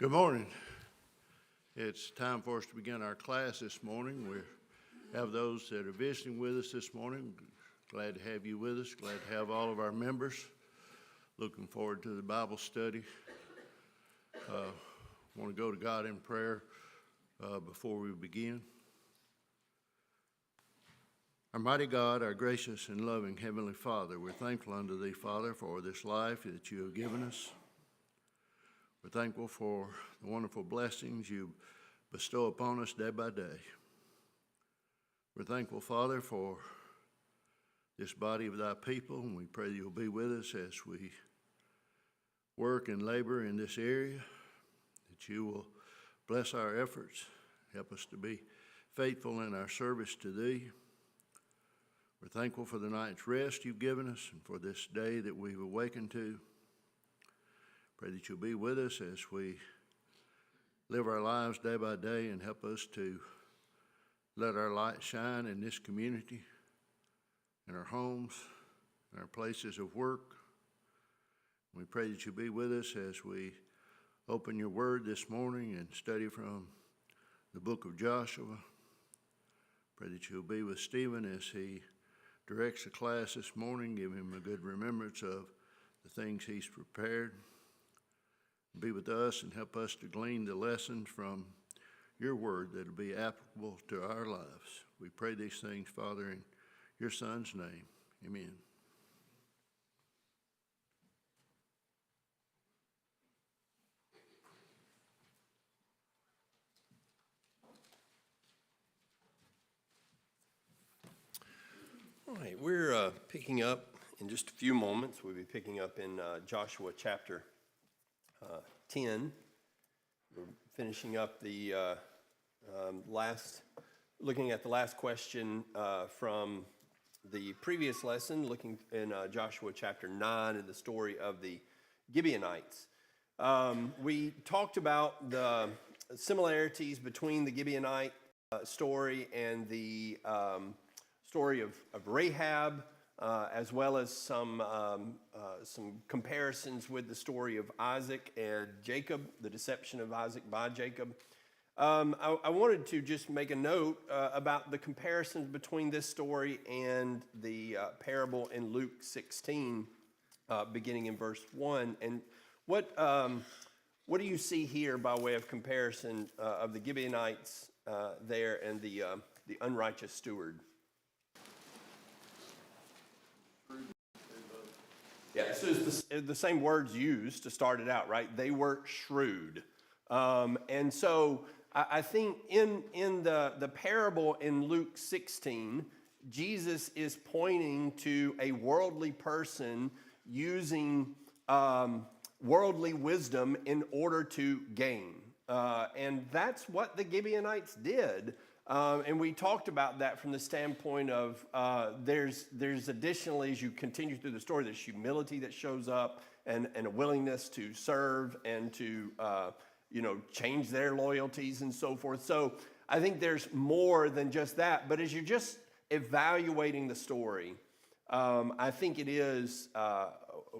Good morning. It's time for us to begin our class this morning. We have those that are visiting with us this morning. Glad to have you with us. Glad to have all of our members. Looking forward to the Bible study. Want to go to God in prayer before we begin. Our mighty God, our gracious and loving Heavenly Father, we're thankful unto Thee, Father, for this life that You have given us. We're thankful for the wonderful blessings You bestow upon us day by day. We're thankful, Father, for this body of Thy people, and we pray You'll be with us as we work and labor in this area, that You will bless our efforts, help us to be faithful in our service to Thee. We're thankful for the night's rest You've given us and for this day that we've awakened to. Pray that You'll be with us as we live our lives day by day and help us to let our light shine in this community, in our homes, in our places of work. We pray that You'll be with us as we open Your Word this morning and study from the book of Joshua. Pray that You'll be with Stephen as he directs the class this morning. Give him a good remembrance of the things he's prepared. Be with us and help us to glean the lessons from Your Word that will be applicable to our lives. We pray these things, Father, in Your Son's name. Amen. All right, we're picking up in just a few moments. We'll be picking up in Joshua chapter 10. We're finishing up the looking at the last question from the previous lesson, looking in Joshua chapter 9 and the story of the Gibeonites. We talked about the similarities between the Gibeonite story and the story of Rahab, as well as some comparisons with the story of Isaac and Jacob, the deception of Isaac by Jacob. I wanted to just make a note about the comparisons between this story and the parable in Luke 16, beginning in verse 1. And what do you see here by way of comparison of the Gibeonites there and the unrighteous steward? Yeah, so it's the same words used to start it out, right? They were shrewd. And so I think in the parable in Luke 16, Jesus is pointing to a worldly person using worldly wisdom in order to gain. And that's what the Gibeonites did. And we talked about that from the standpoint of there's additionally, as you continue through the story, there's humility that shows up and a willingness to serve and to change their loyalties and so forth. So I think there's more than just that. But as you're just evaluating the story, I think it is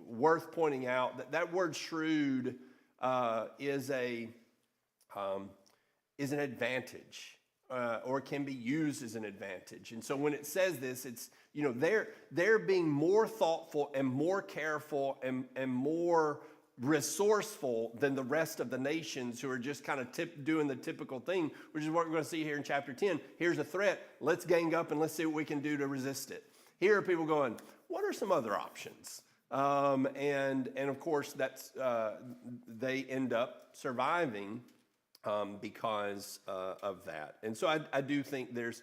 worth pointing out that word shrewd is an advantage. Or can be used as an advantage. And so when it says this, it's, they're being more thoughtful and more careful and more resourceful than the rest of the nations who are just kind of doing the typical thing, which is what we're going to see here in chapter 10. Here's a threat. Let's gang up and let's see what we can do to resist it. Here are people going, what are some other options? And of course, that's they end up surviving because of that. And so I do think there's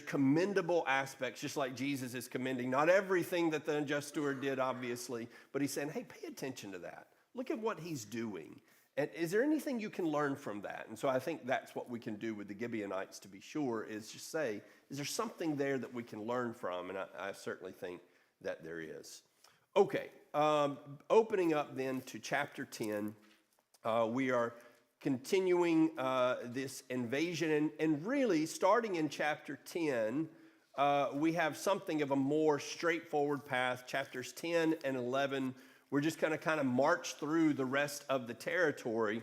commendable aspects, just like Jesus is commending not everything that the unjust steward did, obviously, but he's saying, hey, pay attention to that. Look at what he's doing. And is there anything you can learn from that? And so I think that's what we can do with the Gibeonites, to be sure, is just say, is there something there that we can learn from? And I certainly think that there is. Okay, opening up then to chapter 10, we are continuing this invasion, and really starting in chapter 10, we have something of a more straightforward path. Chapters 10 and 11, we're just going to kind of march through the rest of the territory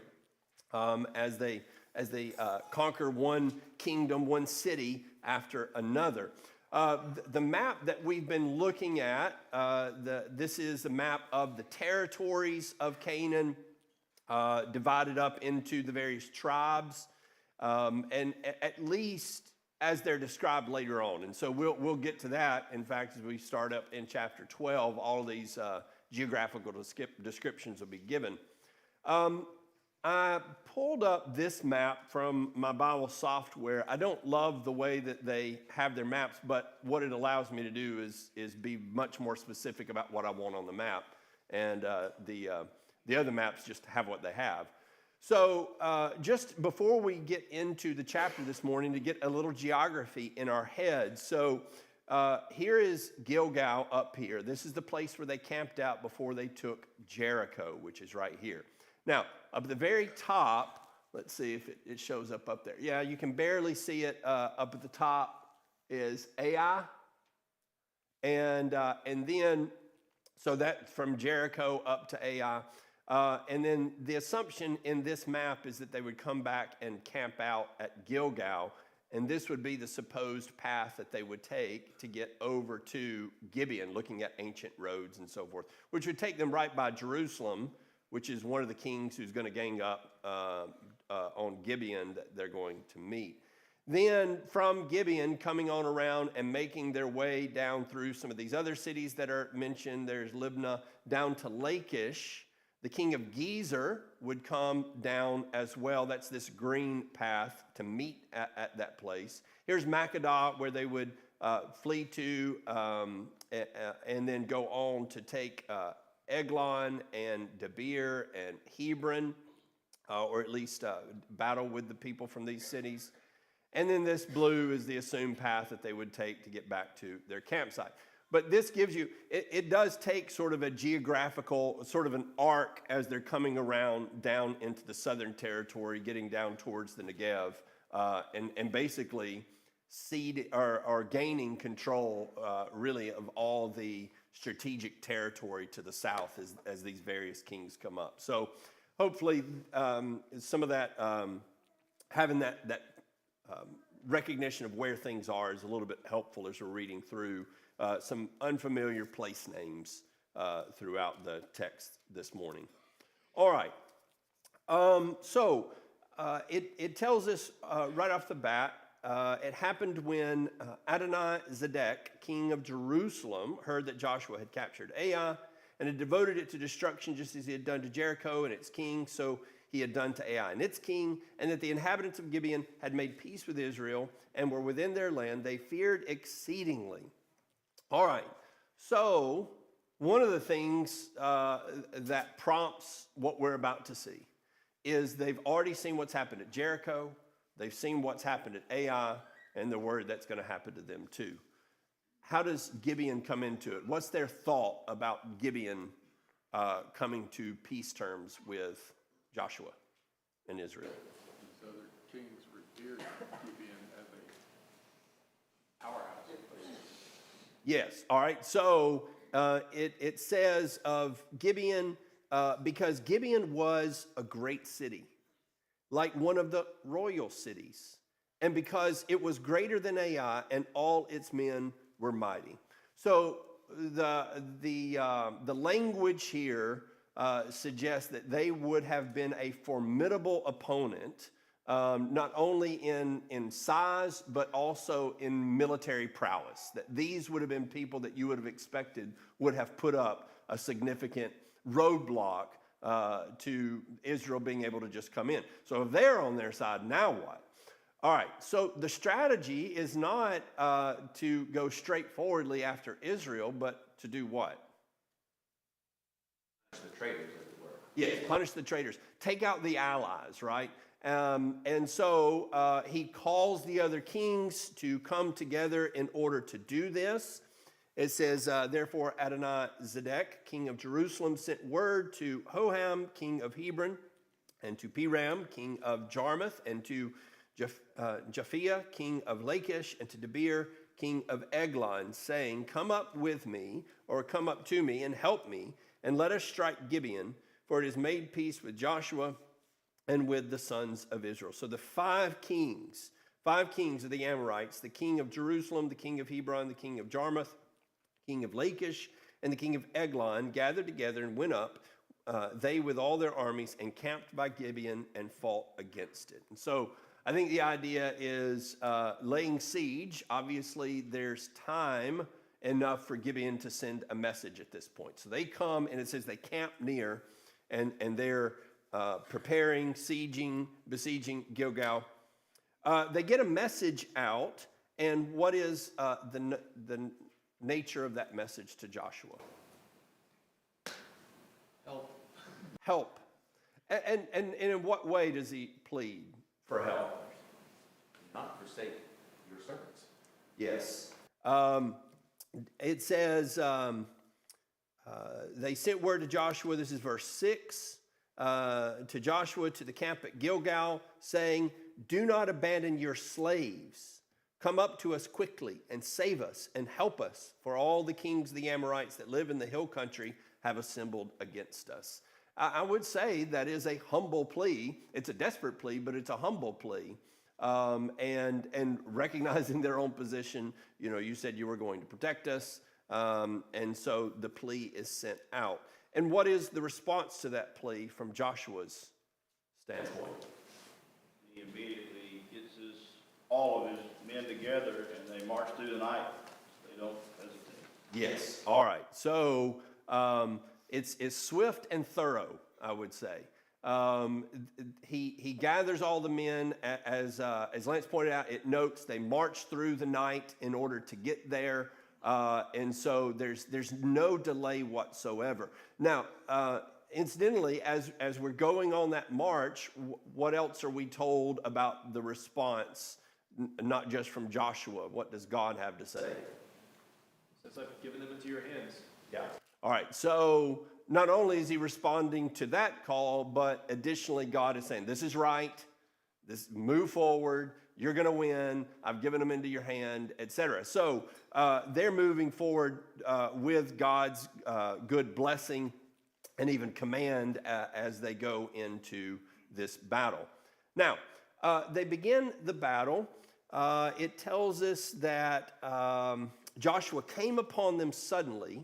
as they conquer one kingdom, one city after another. The map that we've been looking at, this is the map of the territories of Canaan, divided up into the various tribes, and at least as they're described later on. And so we'll get to that. In fact, as we start up in chapter 12, all of these geographical descriptions will be given. I pulled up this map from my Bible software. I don't love the way that they have their maps, but what it allows me to do is be much more specific about what I want on the map. And the other maps just have what they have. So just before we get into the chapter this morning, to get a little geography in our heads. So here is Gilgal up here. This is the place where they camped out before they took Jericho, which is right here. Now, up at the very top, let's see if it shows up there. Yeah, you can barely see it. Up at the top is Ai. And then, so that from Jericho up to Ai. And then the assumption in this map is that they would come back and camp out at Gilgal. And this would be the supposed path that they would take to get over to Gibeon, looking at ancient roads and so forth, which would take them right by Jerusalem, which is one of the kings who's going to gang up on Gibeon that they're going to meet. Then from Gibeon, coming on around and making their way down through some of these other cities that are mentioned, there's Libnah, down to Lachish. The king of Gezer would come down as well. That's this green path to meet at that place. Here's Makkedah, where they would flee to and then go on to take Eglon and Debir and Hebron, or at least battle with the people from these cities. And then this blue is the assumed path that they would take to get back to their campsite. But this gives you, it does take sort of a geographical, sort of an arc as they're coming around down into the southern territory, getting down towards the Negev, and basically gaining control really of all the strategic territory to the south as these various kings come up. So hopefully some of that, having that recognition of where things are is a little bit helpful as we're reading through some unfamiliar place names throughout the text this morning. All right. So it tells us right off the bat, it happened when Adonai-Zedek, king of Jerusalem, heard that Joshua had captured Ai and had devoted it to destruction just as he had done to Jericho and its king, so he had done to Ai and its king, and that the inhabitants of Gibeon had made peace with Israel and were within their land. They feared exceedingly. All right, so one of the things that prompts what we're about to see is they've already seen what's happened at Jericho. They've seen what's happened at Ai, and the word that's going to happen to them too. How does Gibeon come into it? What's their thought about Gibeon coming to peace terms with Joshua and Israel? These other kings revered Gibeon as a powerhouse. Yes, all right. So it says of Gibeon, because Gibeon was a great city, like one of the royal cities, and because it was greater than Ai, and all its men were mighty. So the language here suggests that they would have been a formidable opponent, not only in size, but also in military prowess. That these would have been people that you would have expected would have put up a significant roadblock to Israel being able to just come in. So if they're on their side, now what? All right, so the strategy is not to go straightforwardly after Israel, but to do what? The traitors, as it were. Yes, punish the traitors. Take out the allies, right? And so he calls the other kings to come together in order to do this. It says, therefore Adonai-Zedek, king of Jerusalem, sent word to Hoham, king of Hebron, and to Piram, king of Jarmuth, and to Japhia, king of Lachish, and to Debir, king of Eglon, saying, come up with me, or come up to me, and help me, and let us strike Gibeon, for it has made peace with Joshua and with the sons of Israel. So the five kings of the Amorites, the king of Jerusalem, the king of Hebron, the king of Jarmuth, king of Lachish, and the king of Eglon, gathered together and went up, they with all their armies, and camped by Gibeon and fought against it. And so I think the idea is laying siege. Obviously, there's time enough for Gibeon to send a message at this point. So they come, and it says they camp near, and they're preparing, besieging Gilgal. They get a message out, and what is the nature of that message to Joshua? Help. And in what way does he plead for help? Not forsake your servants. Yes. It says, they sent word to Joshua, this is verse 6, to Joshua to the camp at Gilgal, saying, do not abandon your slaves. Come up to us quickly and save us and help us, for all the kings of the Amorites that live in the hill country have assembled against us. I would say that is a humble plea. It's a desperate plea, but it's a humble plea. And recognizing their own position, you said you were going to protect us, and so the plea is sent out. And what is the response to that plea from Joshua's standpoint? He immediately gets all of his men together, and they march through the night. They don't hesitate. Yes. All right. So it's swift and thorough, I would say. He gathers all the men, as Lance pointed out. It notes they march through the night in order to get there, and so there's no delay whatsoever. Now, incidentally, as we're going on that march, what else are we told about the response? Not just from Joshua. What does God have to say? Since I've given them into your hands. Yeah. All right. So not only is he responding to that call, but additionally, God is saying, this is right. Move forward. You're going to win. I've given them into your hand, etc. So they're moving forward with God's good blessing and even command as they go into this battle. Now, they begin the battle. It tells us that Joshua came upon them suddenly.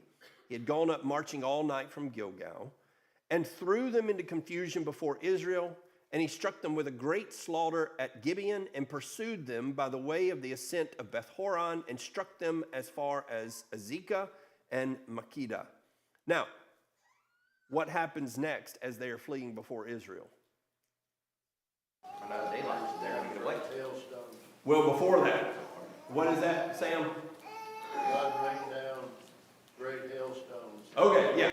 He had gone up marching all night from Gilgal and threw them into confusion before Israel. And he struck them with a great slaughter at Gibeon and pursued them by the way of the ascent of Beth-horon and struck them as far as Azekah and Makkedah. Now, what happens next as they are fleeing before Israel? Run out of daylight, so they're going to get away. Hailstones. Well, before that, what is that, Sam? God rained down great hailstones. Okay,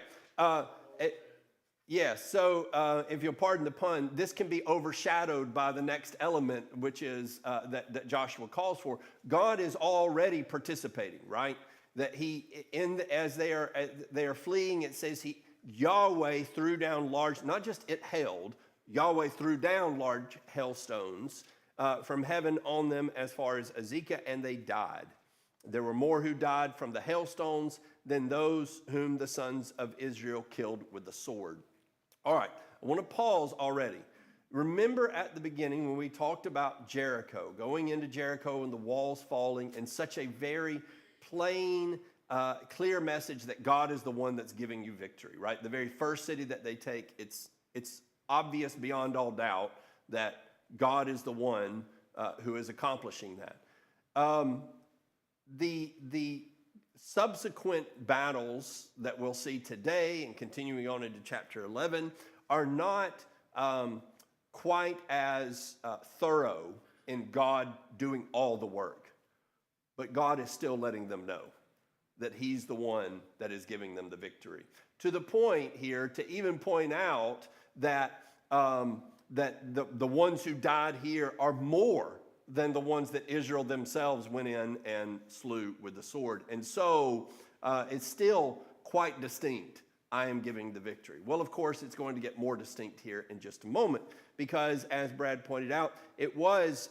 yeah. So if you'll pardon the pun, this can be overshadowed by the next element, which is that Joshua calls for. God is already participating, right? That as they are fleeing, it says Yahweh threw down large, not just it hailed, Yahweh threw down large hailstones from heaven on them as far as Azekah, and they died. There were more who died from the hailstones than those whom the sons of Israel killed with the sword. All right, I want to pause already. Remember at the beginning when we talked about Jericho, going into Jericho and the walls falling, and such a very plain, clear message that God is the one that's giving you victory, right? The very first city that they take, it's obvious beyond all doubt that God is the one who is accomplishing that. The subsequent battles that we'll see today and continuing on into chapter 11 are not quite as thorough in God doing all the work. But God is still letting them know that he's the one that is giving them the victory. To the point here to even point out that the ones who died here are more than the ones that Israel themselves went in and slew with the sword. And so it's still quite distinct. I am giving the victory. Well, of course, it's going to get more distinct here in just a moment because, as Brad pointed out, it was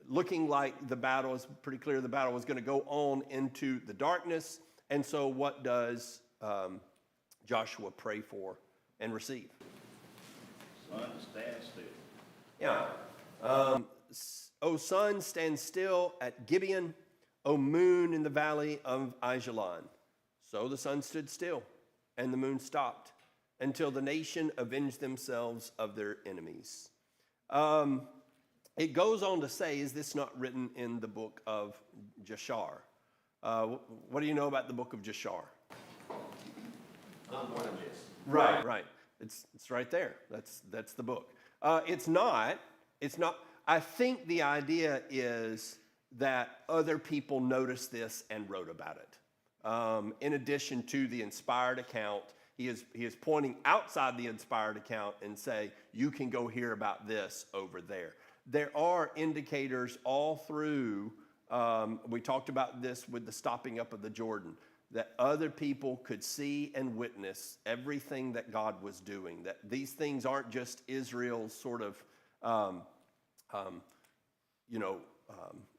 looking like the battle is pretty clear. The battle was going to go on into the darkness. And so what does Joshua pray for and receive? Sun, stand still. Yeah. O sun, stand still at Gibeon. O moon in the valley of Ajalon. So the sun stood still, and the moon stopped, until the nation avenged themselves of their enemies. It goes on to say, is this not written in the book of Jashar? What do you know about the book of Jashar? Little more than this. Right. It's right there. That's the book. It's not. I think the idea is that other people noticed this and wrote about it. In addition to the inspired account, he is pointing outside the inspired account and say, you can go hear about this over there. There are indicators all through, we talked about this with the stopping up of the Jordan, that other people could see and witness everything that God was doing, that these things aren't just Israel's sort of,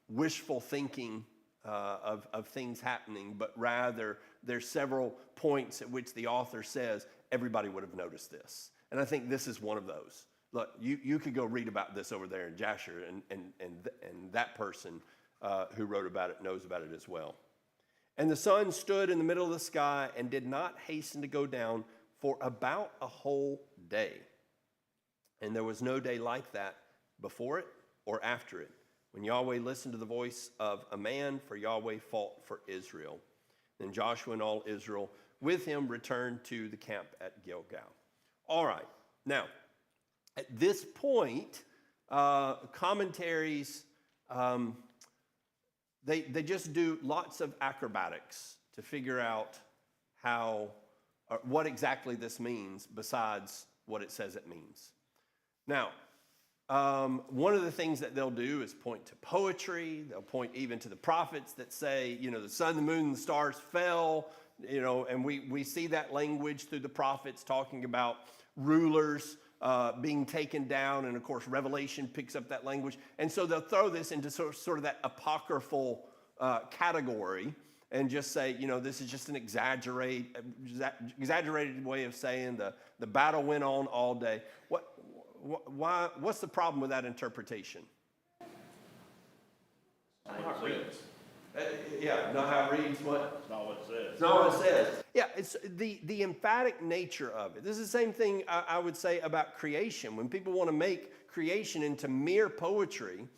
wishful thinking of things happening, but rather there's several points at which the author says everybody would have noticed this. And I think this is one of those. Look, you could go read about this over there in Jasher, and that person who wrote about it knows about it as well. And the sun stood in the middle of the sky and did not hasten to go down for about a whole day. And there was no day like that before it or after it, when Yahweh listened to the voice of a man, for Yahweh fought for Israel. Then Joshua and all Israel with him returned to the camp at Gilgal. All right, now, at this point, commentaries, they just do lots of acrobatics to figure out what exactly this means besides what it says it means. Now, one of the things that they'll do is point to poetry. They'll point even to the prophets that say, the sun, the moon, and the stars fell, and we see that language through the prophets talking about rulers being taken down. And of course, Revelation picks up that language. And so they'll throw this into sort of that apocryphal category and just say, this is just an exaggerated way of saying the battle went on all day. What's the problem with that interpretation? Not what it says. Not how it reads. What? It's not what it says. It's not what it says. Yeah, it's the emphatic nature of it. This is the same thing I would say about creation. When people want to make creation into mere poetry,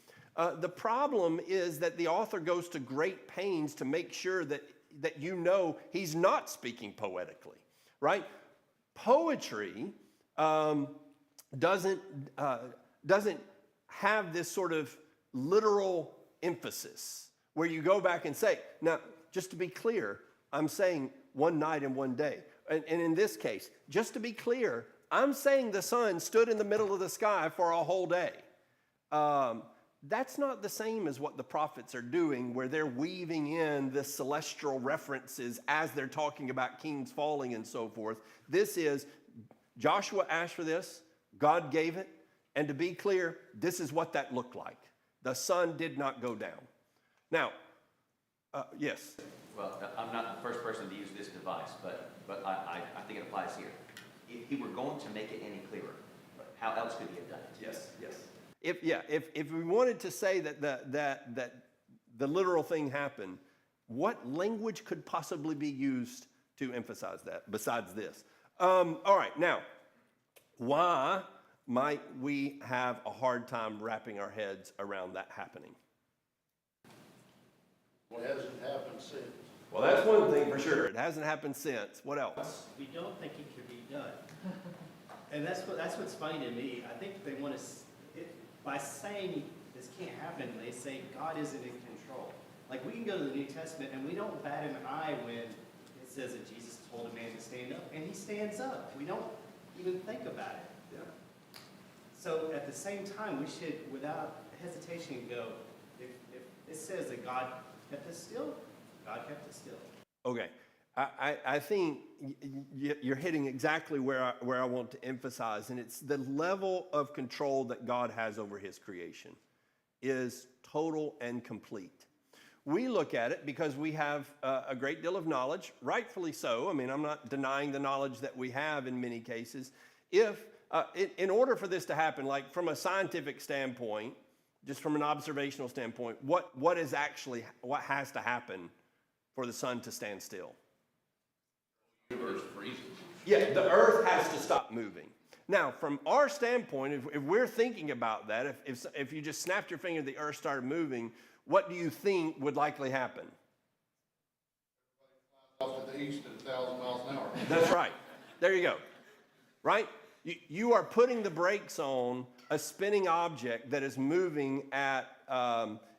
the problem is that the author goes to great pains to make sure that he's not speaking poetically, right? Poetry doesn't have this sort of literal emphasis where you go back and say, now, just to be clear, I'm saying one night and one day. And in this case, just to be clear, I'm saying the sun stood in the middle of the sky for a whole day. That's not the same as what the prophets are doing, where they're weaving in the celestial references as they're talking about kings falling and so forth. This is, Joshua asked for this, God gave it, and to be clear, this is what that looked like. The sun did not go down. Now, yes? Well, I'm not the first person to use this device, but I think it applies here. If he were going to make it any clearer, how else could he have done it? Yes. If we wanted to say that the literal thing happened, what language could possibly be used to emphasize that besides this? All right, now, why might we have a hard time wrapping our heads around that happening? It hasn't happened since. Well, that's one thing for sure. It hasn't happened since. What else? We don't think it could be done. And that's what's funny to me. I think they want to, by saying this can't happen, they say God isn't in control. Like, we can go to the New Testament and we don't bat an eye when it says that Jesus told a man to stand up, and he stands up. We don't even think about it. Yeah. So at the same time, we should, without hesitation, go, if it says that God kept us still, God kept us still. Okay. I think you're hitting exactly where I want to emphasize, and it's the level of control that God has over his creation is total and complete. We look at it because we have a great deal of knowledge, rightfully so. I mean, I'm not denying the knowledge that we have in many cases. If in order for this to happen, like from a scientific standpoint, just from an observational standpoint, what has to happen for the sun to stand still? The universe freezes. Yeah, the earth has to stop moving. Now, from our standpoint, if we're thinking about that, if you just snapped your finger, the earth started moving, what do you think would likely happen? Off to the east at 1,000 miles an hour. That's right. There you go. Right? You are putting the brakes on a spinning object that is moving at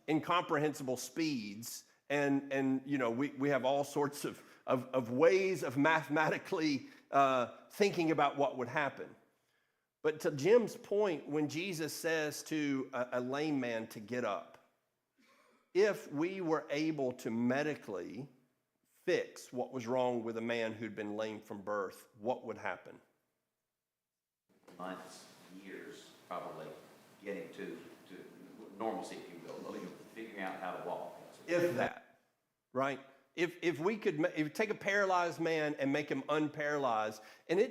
incomprehensible speeds. And you know, we have all sorts of ways of mathematically thinking about what would happen. But to Jim's point, when Jesus says to a lame man to get up, if we were able to medically fix what was wrong with a man who'd been lame from birth, what would happen? Months, years, probably, getting to normalcy, if you will, figuring out how to walk. If that, right? If we could take a paralyzed man and make him unparalyzed, and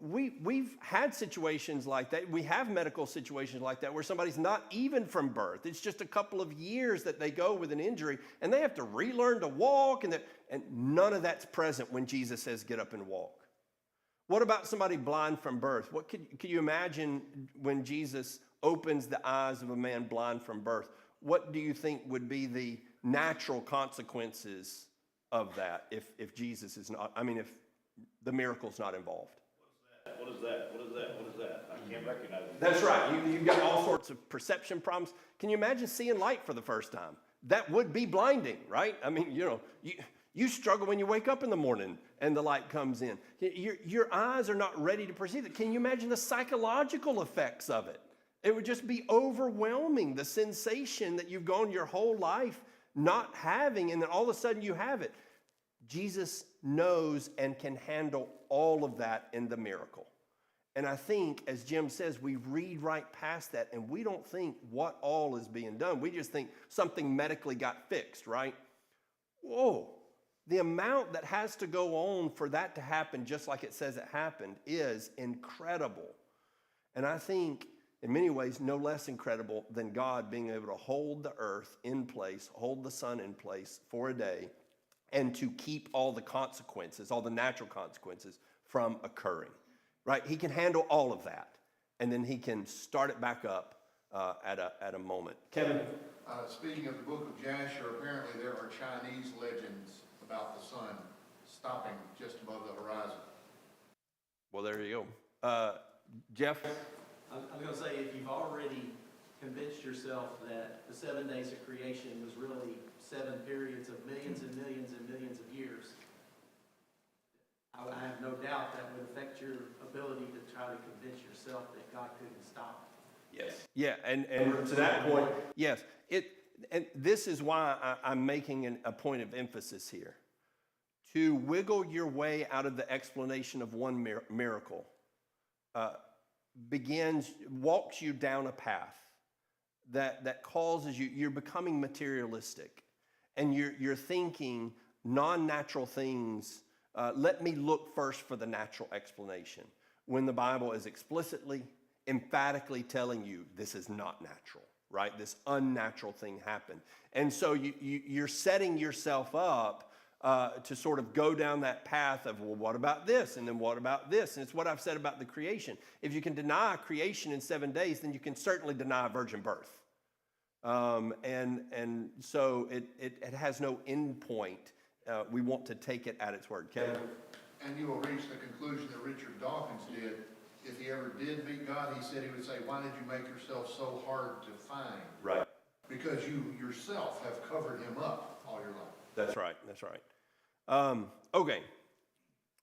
we've had situations like that. We have medical situations like that where somebody's not even from birth. It's just a couple of years that they go with an injury, and they have to relearn to walk, and none of that's present when Jesus says, get up and walk. What about somebody blind from birth? What could you imagine when Jesus opens the eyes of a man blind from birth? What do you think would be the natural consequences of that if Jesus is not, if the miracle's not involved? What is that? What is that? What is that? I can't recognize it. That's right. You've got all sorts of perception problems. Can you imagine seeing light for the first time? That would be blinding, right? You struggle when you wake up in the morning and the light comes in. Your eyes are not ready to perceive it. Can you imagine the psychological effects of it? It would just be overwhelming, the sensation that you've gone your whole life not having, and then all of a sudden you have it. Jesus knows and can handle all of that in the miracle. And I think, as Jim says, we read right past that and we don't think what all is being done. We just think something medically got fixed, right? Whoa. The amount that has to go on for that to happen just like it says it happened is incredible. And I think, in many ways, no less incredible than God being able to hold the earth in place, hold the sun in place for a day, and to keep all the consequences, all the natural consequences from occurring, right? He can handle all of that, and then he can start it back up at a moment. Kevin? Speaking of the book of Jasher, apparently there are Chinese legends about the sun stopping just above the horizon. Well, there you go. Jeff? I'm going to say, if you've already convinced yourself that the 7 days of creation was really 7 periods of millions and millions and millions of years, I have no doubt that would affect your ability to try to convince yourself that God couldn't stop it. Yes. Yeah, and to that point, yes. And this is why I'm making a point of emphasis here. To wiggle your way out of the explanation of one miracle walks you down a path that causes you're becoming materialistic, and you're thinking non-natural things. Let me look first for the natural explanation, when the Bible is explicitly, emphatically telling you this is not natural, right? This unnatural thing happened. And so you're setting yourself up to sort of go down that path of, well, what about this? And then what about this? And it's what I've said about the creation. If you can deny creation in 7 days, then you can certainly deny virgin birth. And so it has no end point. We want to take it at its word. Kevin? And you will reach the conclusion that Richard Dawkins did. If he ever did meet God, he said he would say, why did you make yourself so hard to find? Right. Because you yourself have covered him up all your life. That's right. That's right. Okay.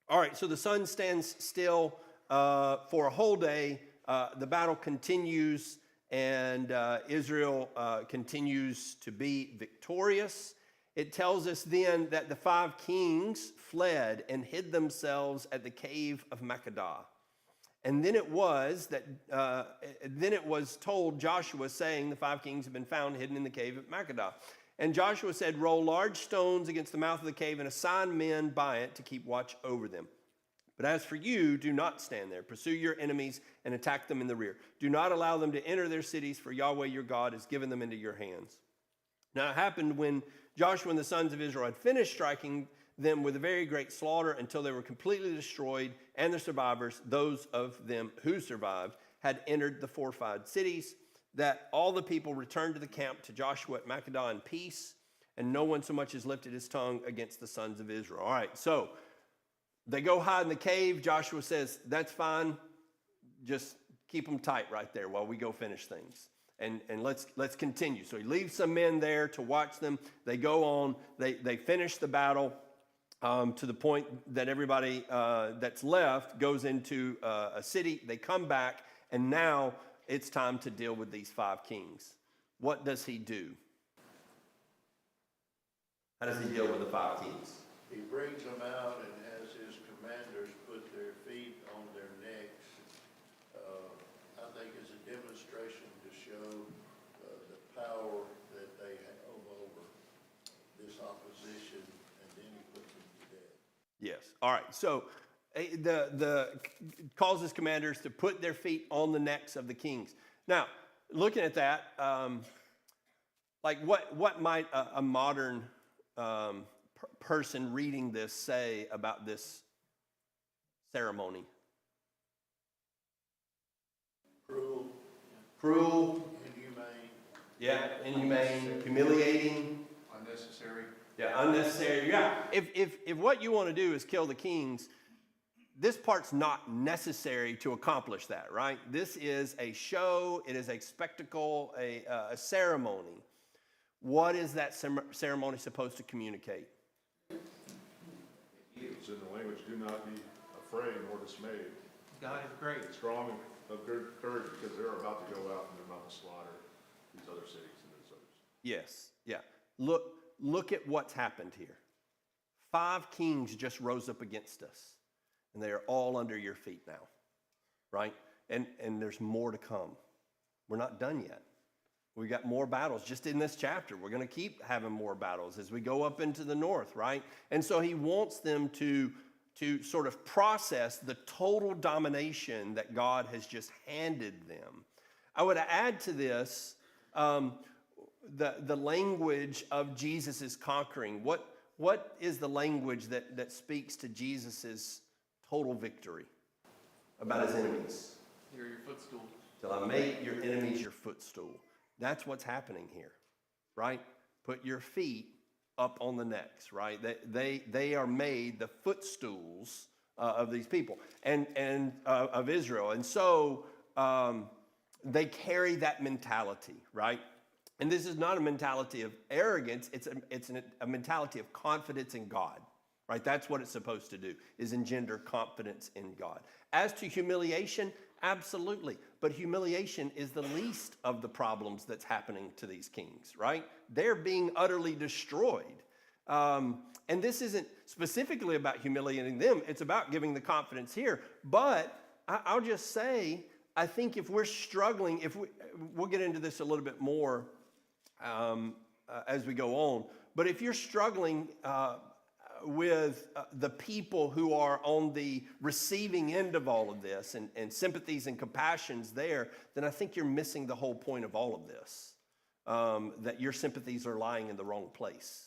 All right. So the sun stands still for a whole day. The battle continues, and Israel continues to be victorious. It tells us then that the 5 kings fled and hid themselves at the cave of Makkedah. And then it was told Joshua, saying, the 5 kings have been found hidden in the cave of Makkedah. And Joshua said, roll large stones against the mouth of the cave and assign men by it to keep watch over them. But as for you, do not stand there. Pursue your enemies and attack them in the rear. Do not allow them to enter their cities, for Yahweh your God has given them into your hands. Now it happened when Joshua and the sons of Israel had finished striking them with a very great slaughter until they were completely destroyed, and the survivors, those of them who survived, had entered the fortified cities, that all the people returned to the camp to Joshua at Makkedah in peace, and no one so much as lifted his tongue against the sons of Israel. All right, so they go hide in the cave. Joshua says, that's fine. Just keep them tight right there while we go finish things. And let's continue. So he leaves some men there to watch them. They go on. They finish the battle to the point that everybody that's left goes into a city. They come back, and now it's time to deal with these 5 kings. What does he do? How does he deal with the 5 kings? He brings them out and has his commanders put their feet on their necks. I think it's a demonstration to show the power that they have over this opposition, and then he puts them to death. Yes. All right. So the calls his commanders to put their feet on the necks of the kings. Now, looking at that, like what might a modern person reading this say about this ceremony? Cruel, Inhumane. yeah, inhumane, humiliating, Unnecessary. yeah, unnecessary. Yeah, if what you want to do is kill the kings, this part's not necessary to accomplish that, right? This is a show. It is a spectacle, a ceremony. What is that ceremony supposed to communicate? It's in the language, do not be afraid nor dismayed. God is great. Strong and of good courage, because they're about to go out and they're about to slaughter these other cities and those others. Yes, yeah. Look at what's happened here. 5 kings just rose up against us, and they are all under your feet now, right? And there's more to come. We're not done yet. We got more battles just in this chapter. We're going to keep having more battles as we go up into the north, right? And so he wants them to sort of process the total domination that God has just handed them. I would add to this the language of Jesus' conquering. What is the language that speaks to Jesus' total victory about his enemies? You're your footstool. Till I make your enemies your footstool. That's what's happening here, right? Put your feet up on the necks, right? They are made the footstools of these people and of Israel. And so they carry that mentality, right? And this is not a mentality of arrogance. It's a mentality of confidence in God, right? That's what it's supposed to do, is engender confidence in God. As to humiliation, absolutely. But humiliation is the least of the problems that's happening to these kings, right? They're being utterly destroyed. And this isn't specifically about humiliating them. It's about giving the confidence here. But I'll just say, I think if we're struggling, we'll get into this a little bit more as we go on. But if you're struggling with the people who are on the receiving end of all of this and sympathies and compassions there, then I think you're missing the whole point of all of this, that your sympathies are lying in the wrong place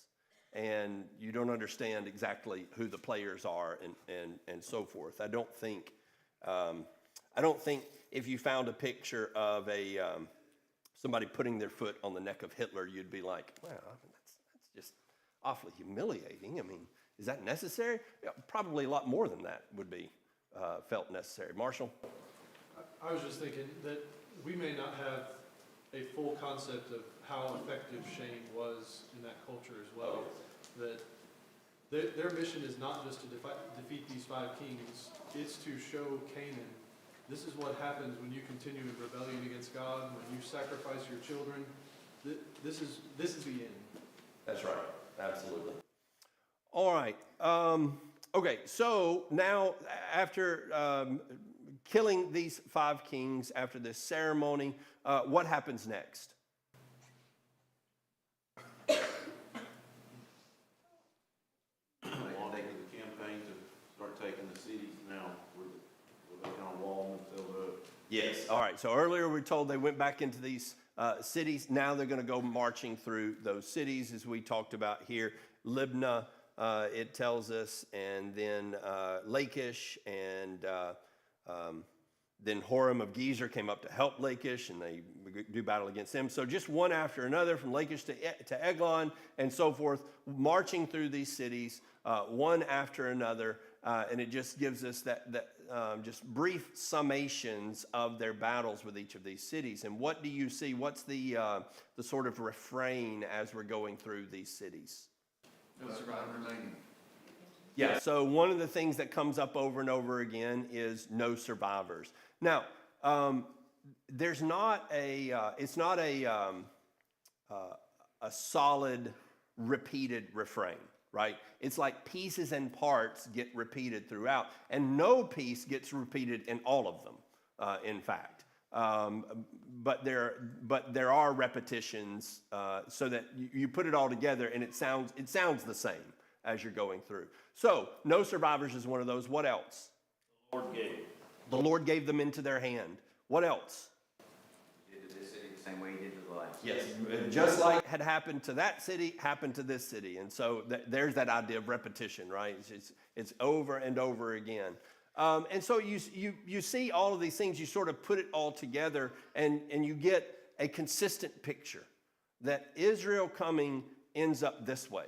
and you don't understand exactly who the players are and so forth. I don't think if you found a picture of somebody putting their foot on the neck of Hitler, you'd be like, wow, that's just awfully humiliating. I mean, is that necessary? Yeah, probably a lot more than that would be felt necessary. Marshall? I was just thinking that we may not have a full concept of how effective shame was in that culture as well. That their mission is not just to defeat these 5 kings, it's to show Canaan, this is what happens when you continue in rebellion against God, when you sacrifice your children. This is the end. That's right. Absolutely. All right. Okay, so now after killing these 5 kings, after this ceremony, what happens next? They want to do the campaign to start taking the cities now where they kind of wall themselves up. Yes. All right. So earlier we were told they went back into these cities. Now they're going to go marching through those cities, as we talked about here. Libnah, it tells us, and then Lachish, and then Horam of Gezer came up to help Lachish, and they do battle against them. So just one after another, from Lachish to Eglon, and so forth, marching through these cities, one after another, and it just gives us that just brief summations of their battles with each of these cities. And what do you see? What's the sort of refrain as we're going through these cities? No survivor remaining. Yeah. So one of the things that comes up over and over again is no survivors. Now, there's not it's not a solid repeated refrain, right? It's like pieces and parts get repeated throughout, and no piece gets repeated in all of them, in fact. But there are repetitions, so that you put it all together and it sounds the same as you're going through. So no survivors is one of those. What else? The Lord gave them into their hand. What else? He did to this city the same way he did to the last. Yes, just like had happened to that city, happened to this city. And so there's that idea of repetition, right? It's over and over again. And so you see all of these things, you sort of put it all together, and you get a consistent picture that Israel coming ends up this way.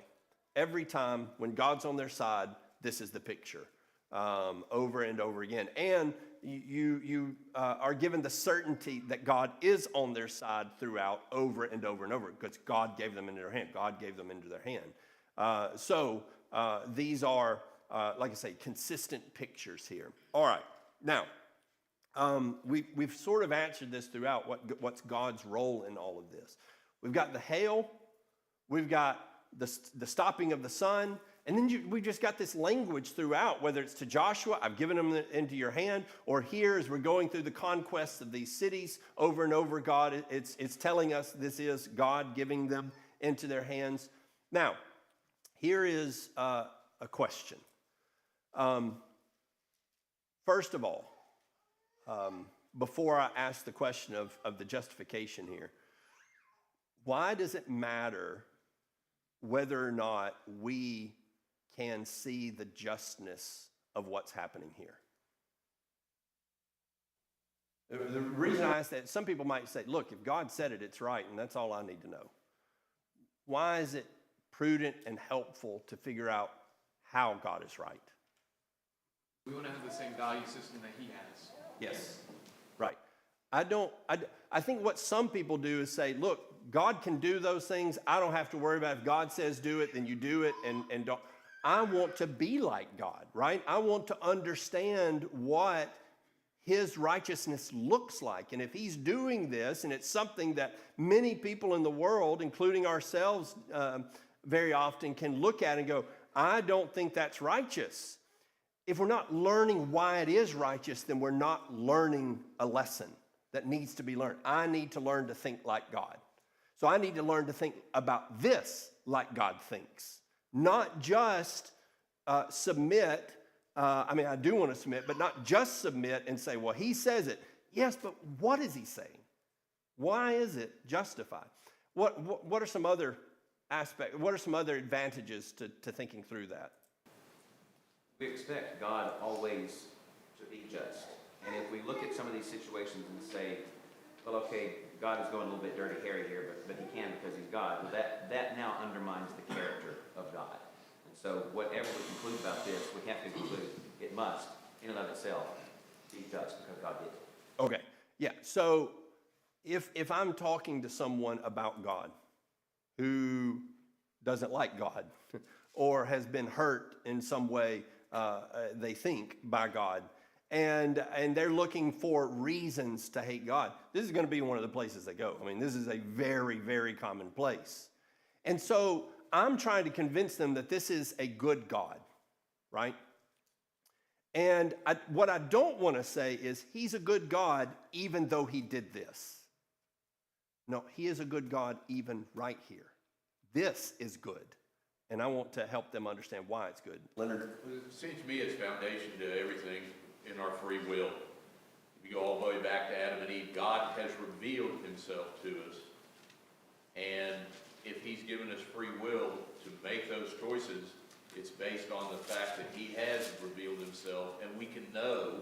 Every time when God's on their side, this is the picture, over and over again. And you are given the certainty that God is on their side throughout, over and over and over, because God gave them into their hand. God gave them into their hand. So these are, like I say, consistent pictures here. All right. Now, we've sort of answered this throughout, what's God's role in all of this. We've got the hail. We've got the stopping of the sun. And then we just got this language throughout, whether it's to Joshua, I've given them into your hand, or here as we're going through the conquest of these cities over and over, God, it's telling us this is God giving them into their hands. Now, here is a question. First of all, before I ask the question of the justification here, why does it matter whether or not we can see the justness of what's happening here? The reason I ask that, some people might say, look, if God said it, it's right, and that's all I need to know. Why is it prudent and helpful to figure out how God is right? We want to have the same value system that he has. Yes, right. I think what some people do is say, look, God can do those things. I don't have to worry about it. If God says do it, then you do it, and don't. I want to be like God, right? I want to understand what his righteousness looks like. And if he's doing this, and it's something that many people in the world, including ourselves, very often can look at and go, I don't think that's righteous. If we're not learning why it is righteous, then we're not learning a lesson that needs to be learned. I need to learn to think like God. So I need to learn to think about this like God thinks. Not just submit. I do want to submit, but not just submit and say, well, he says it. Yes, but what is he saying? Why is it justified? What are some other aspects? What are some other advantages to thinking through that? We expect God always to be just. And if we look at some of these situations and say, well, okay, God is going a little bit dirty hairy here, but he can because he's God. Well, that now undermines the character of God. And so whatever we conclude about this, we have to conclude it must, in and of itself, be just because God did it. Okay, yeah. So if I'm talking to someone about God who doesn't like God or has been hurt in some way, they think, by God, and they're looking for reasons to hate God, this is going to be one of the places they go. I mean, this is a very, very common place. And so I'm trying to convince them that this is a good God, right? And what I don't want to say is he's a good God even though he did this. No, he is a good God even right here. This is good. And I want to help them understand why it's good. Leonard? It seems to me it's foundation to everything in our free will. If you go all the way back to Adam and Eve, God has revealed himself to us. And if he's given us free will to make those choices, it's based on the fact that he has revealed himself, and we can know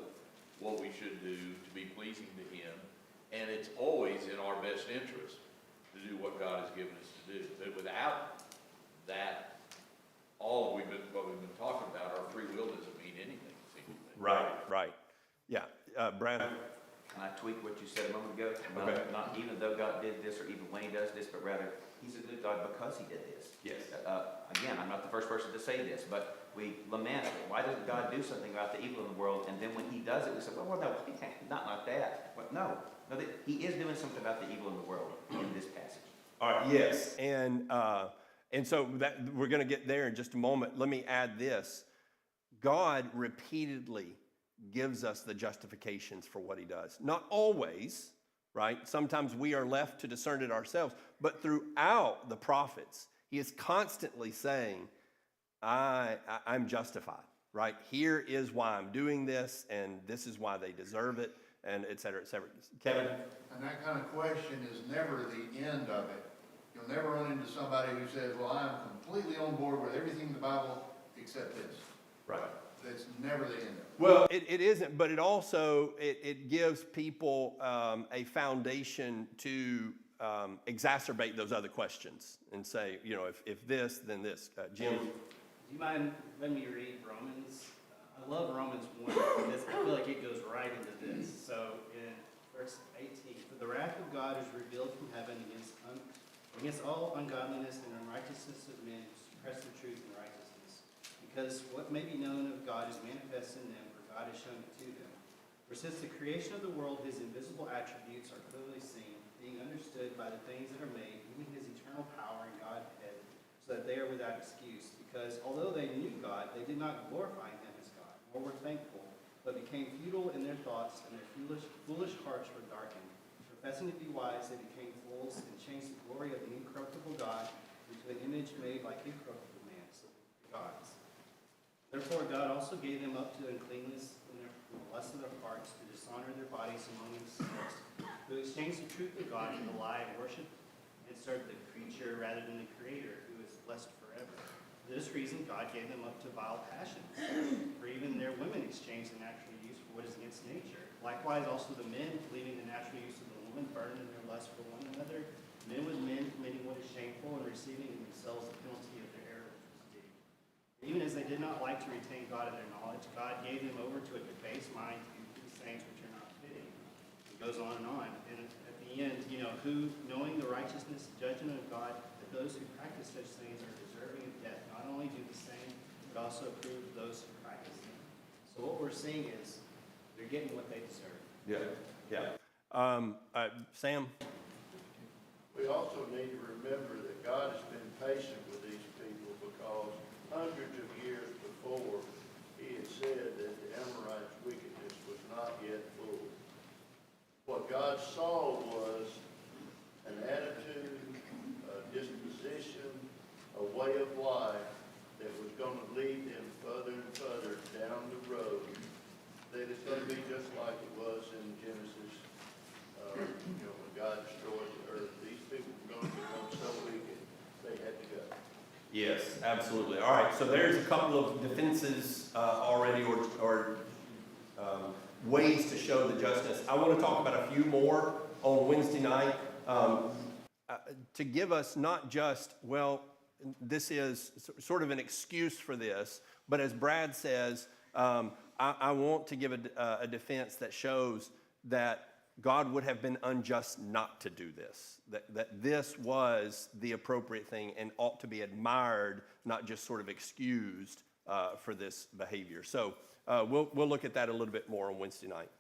what we should do to be pleasing to him. And it's always in our best interest to do what God has given us to do. But without that, what we've been talking about, our free will doesn't mean anything, it seems to me. Right. Yeah, Brad? Can I tweak what you said a moment ago? Okay. Not even though God did this or even when he does this, but rather he's a good God because he did this. Yes. Again, I'm not the first person to say this, but we lament, why doesn't God do something about the evil in the world? And then when he does it, we say, well, no, not like that. But no, he is doing something about the evil in the world in this passage. All right, yes. And so that we're going to get there in just a moment. Let me add this. God repeatedly gives us the justifications for what he does. Not always, right? Sometimes we are left to discern it ourselves. But throughout the prophets, he is constantly saying, I'm justified, right? Here is why I'm doing this, and this is why they deserve it, and et cetera, et cetera. Kevin? And that kind of question is never the end of it. You'll never run into somebody who says, well, I'm completely on board with everything in the Bible except this. Right. That's never the end of it. Well, it isn't, but it also, it gives people a foundation to exacerbate those other questions and say, if this, then this. Jim? Do you mind letting me read Romans? I love Romans 1 because I feel like it goes right into this. So in verse 18, for the wrath of God is revealed from heaven against all ungodliness and unrighteousness of men who suppress the truth and righteousness. Because what may be known of God is manifest in them, for God has shown it to them. For since the creation of the world, his invisible attributes are clearly seen, being understood by the things that are made, even his eternal power and Godhead, so that they are without excuse. Because although they knew God, they did not glorify him as God, nor were thankful, but became futile in their thoughts, and their foolish hearts were darkened. Professing to be wise, they became fools and changed the glory of the incorruptible God into an image made like incorruptible man, so the gods. Therefore God also gave them up to uncleanness in the lust of their hearts, to dishonor their bodies among themselves, who exchanged the truth of God for the lie, and worshipped and served the creature rather than the Creator, who is blessed forever. For this reason God gave them up to vile passions, for even their women exchanged the natural use for what is against nature. Likewise also the men, leaving the natural use of the woman, burned in their lust for one another, men with men committing what is shameful, and receiving in themselves the penalty of their error which was due. Even as they did not like to retain God in their knowledge, God gave them over to a debased mind to do these things which are not fitting. It goes on and on. And at the end, who, knowing the righteousness and judgment of God, that those who practice such things are deserving of death, not only do the same, but also approve those who practice them. So what we're seeing is they're getting what they deserve. Yeah. Sam? We also need to remember that God has been patient with these people because hundreds of years before, he had said that the Amorites' wickedness was not yet full. What God saw was an attitude, a disposition, a way of life that was going to lead them further and further down the road, that it's going to be just like it was in Genesis, when God destroyed the earth. These people were going to become so wicked, they had to go. Yes, absolutely. All right, so there's a couple of defenses already or ways to show the justice. I want to talk about a few more on Wednesday night to give us not just, this is sort of an excuse for this, but as Brad says, I want to give a defense that shows that God would have been unjust not to do this, that this was the appropriate thing and ought to be admired, not just sort of excused for this behavior. So we'll look at that a little bit more on Wednesday night.